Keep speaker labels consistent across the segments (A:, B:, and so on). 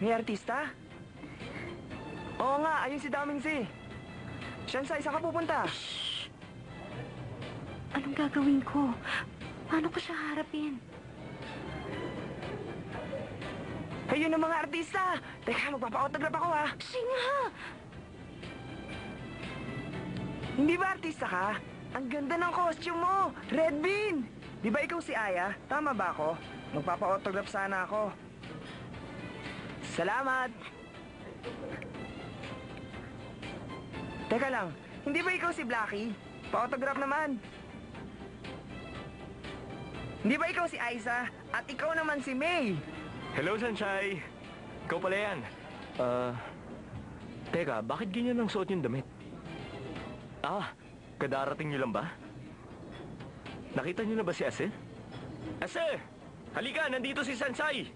A: May artista? Oo nga, ayun si Daming Z. Shansai, saan ka pupunta?
B: Anong gagawin ko? Paano ko siya harapin?
A: Ayun ang mga artista! Teka, magpapa-autograph ako ha!
B: Singha!
A: Hindi ba artista ka? Ang ganda ng costume mo! Red Bean! Di ba ikaw si Aya? Tama ba ako? Magpapa-autograph sana ako. Salamat! Teka lang, hindi ba ikaw si Blackie? Pa-autograph naman. Hindi ba ikaw si Aiza? At ikaw naman si May?
C: Hello, Sanchay! Ikaw pala yan. Teka, bakit ganyan ang suot yung damit? Kadarating niyo lang ba? Nakita niyo na ba si Ase? Ase! Halika, nandito si Sansay!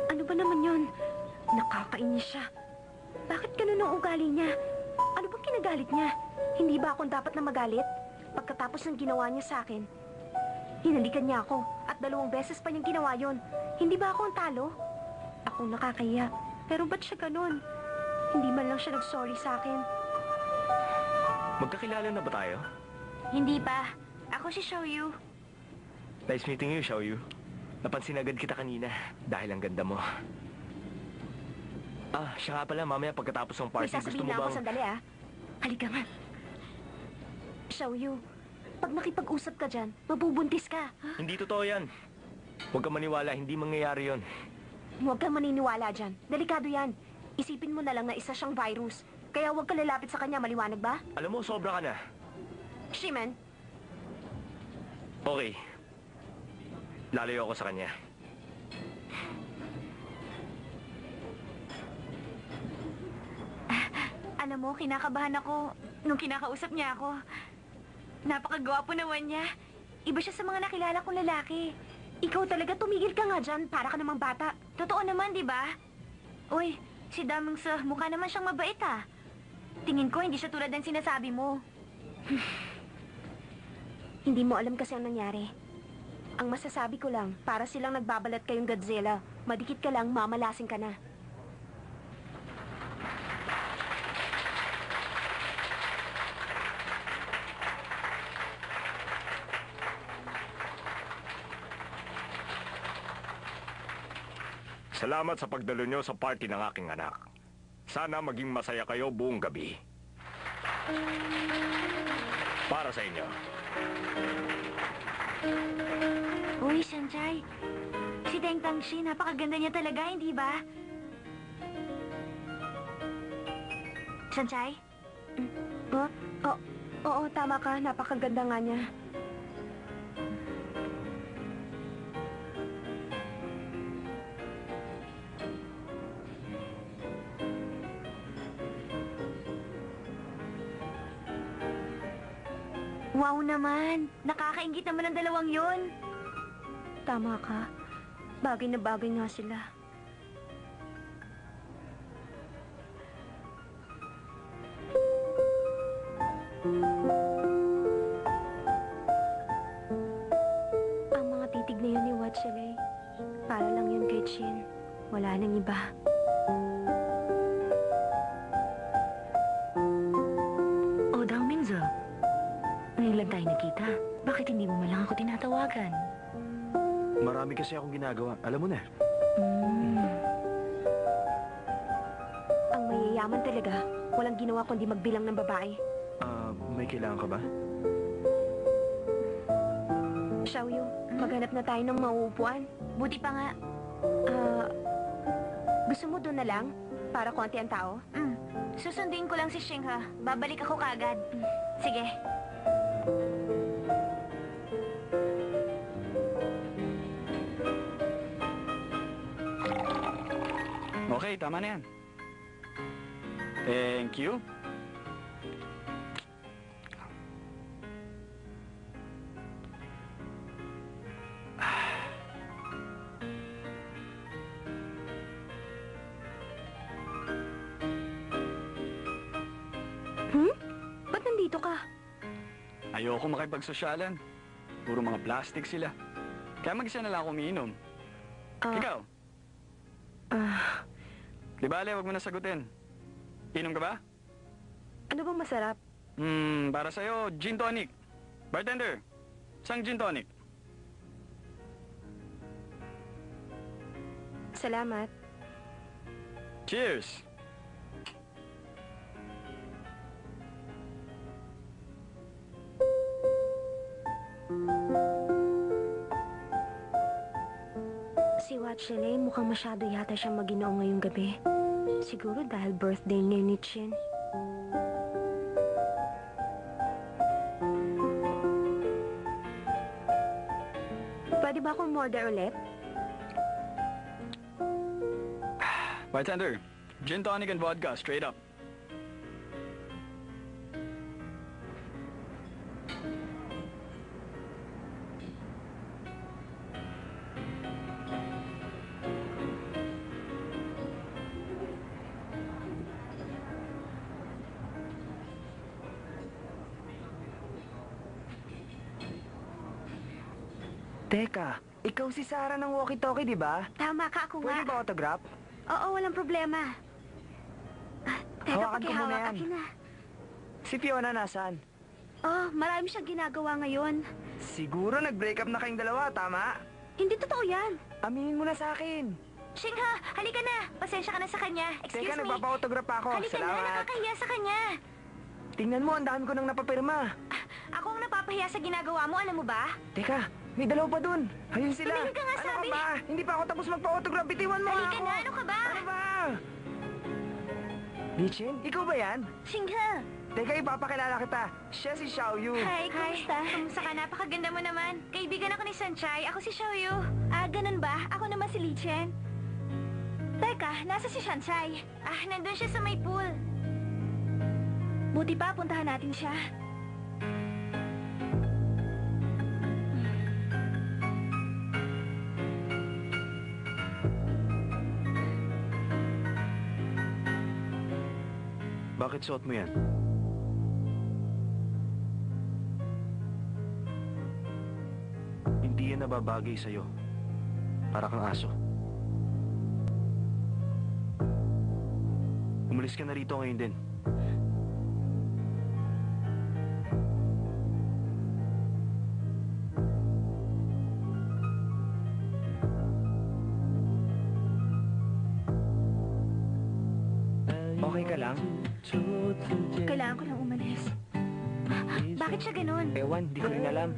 B: Ano ba naman yun? Nakakainis siya. Bakit ganun ang ugali niya? Ano bang kinagalit niya? Hindi ba akong dapat na magalit? Pagkatapos ng ginawa niya sa akin, hinalikan niya ako at 2 beses pa niyang ginawa yon. Hindi ba ako ang talo? Akong nakakahiya. Pero ba't siya ganun? Hindi man lang siya nag-sorry sa akin.
C: Magkakilala na ba tayo?
B: Hindi pa. Ako si Xiaoyu.
C: Nice meeting you, Xiaoyu. Napansin agad kita kanina dahil ang ganda mo. Siya nga pala, mamaya pagkatapos ng
B: May
C: party, gusto
B: sasabihin
C: mo
B: na ako
C: bang...
B: sandali Halika nga. Xiaoyu, pag nakipag-usap ka dyan, mabubuntis ka.
C: Hindi totoo yan. Huwag kang maniwala, hindi mangyayari yon.
B: Huwag kang maniniwala dyan. Delikado yan. Isipin mo na lang na isa siyang virus. Kaya huwag ka lalapit sa kanya, maliwanag ba?
C: Alam mo, sobra ka na.
B: Shimen,
C: Okay. Lalayo ako sa kanya.
B: alam mo, kinakabahan ako nung kinakausap niya ako. Napakagwapo naman niya. Iba siya sa mga nakilala kong lalaki. Ikaw talaga, tumigil ka nga dyan. Para ka namang bata. Totoo naman, di ba? Uy, si Daming Sa, mukha naman siyang mabait Tingin ko, hindi siya tulad ng sinasabi mo. Hindi mo alam kasi ang nangyari. Ang masasabi ko lang, para silang nagbabalat kayong Godzilla. Madikit ka lang, mamalasing ka na.
C: Salamat sa pagdalo nyo sa party ng aking anak. Sana maging masaya kayo buong gabi. Para sa inyo.
B: Uy, Sanchay. Si Deng Tangshi, napakaganda niya talaga, hindi ba? Sanchay? Oo, tama ka. Napakaganda nga niya. Wow naman! Nakakaingit naman ang dalawang yon. Tama ka. Bagay na bagay nga sila. Ang mga titig na yun ni Watchelay, para lang yun kay Chin. Wala nang iba.
D: O Dao Minzo, ngayon lang tayo nagkita. Bakit hindi mo man lang ako tinatawagan?
E: Marami kasi akong ginagawa. Alam mo na.
B: Ang mayayaman talaga, walang ginawa kundi magbilang ng babae.
E: May kailangan ka ba?
B: Xiaoyu, maghanap na tayo ng mauupuan. Buti pa nga. Gusto mo doon na lang? Para konti ang tao? Susundin ko lang si Xingha. Babalik ako kaagad. Sige.
E: Okay, tama na yan. Thank you.
B: Ba't nandito ka?
E: Ayoko makipagsosyalan. Puro mga plastic sila. Kaya mag-isa na lang ako umiinom.
B: Ah,
E: Ikaw,
B: ah,
E: di ba, Ale, wag mo na sagutin. Inom ka ba?
B: ano bang masarap?
E: Para sa'yo, gin tonic. Bartender, isang gin tonic.
B: Salamat.
E: Cheers!
B: Si Watchelay mukhang masyado yata siyang maginoo ngayong gabi. Siguro dahil birthday ni Chin. Pwede ba akong order ulit?
E: Bartender, gin tonic and vodka, straight up.
A: Teka, ikaw si Sarah ng walkie-talkie, di ba?
B: Tama ka, ako
A: Pwede
B: nga.
A: ba autograph?
B: Oo, walang problema. Teka,
A: Hawakan ko muna
B: pakihawak
A: yan.
B: akin na.
A: Si Fiona nasaan?
B: Oh, marami siyang ginagawa ngayon.
A: Siguro nag-break up na kayong dalawa, tama?
B: Hindi totoo yan.
A: Aminin mo na sa akin.
B: Shingha, halika na. Pasensya ka na sa kanya. Excuse
A: Teka,
B: me.
A: nagpapa-autograph pa ako.
B: Halika na,
A: Salamat.
B: nakakahiya sa kanya.
A: Tingnan mo, ang dami ko nang napapirma.
B: Ako ang napapahiya sa ginagawa mo, alam mo ba?
A: Teka, may dalawa pa dun. Ayun sila.
B: Tumingin ka nga,
A: ano
B: sabi.
A: ka ba? Hindi pa ako tapos magpa-autograph. Bitiwan mo
B: Halika
A: ako.
B: na, ano ka ba?
A: Ano ba? Lichin, ikaw ba yan?
B: Shingha.
A: Teka, ipapakilala kita. Siya si Xiao Yu.
B: Hi, kumusta? Kumusta ka? Napakaganda mo naman. Kaibigan ako ni Sanchai. Ako si Xiaoyu. Ah, ganun ba? Ako naman si Li Chen. Teka, nasa si Sanchai? Ah, nandun siya sa may pool. Buti pa, puntahan natin siya.
E: Bakit suot mo yan? Hindi yan nababagay sa'yo. Para kang aso. Umalis ka na rito ngayon din.
A: Okay ka lang?
B: Kailangan ko lang umalis. Bakit siya ganun?
A: Ewan, di ko rin alam.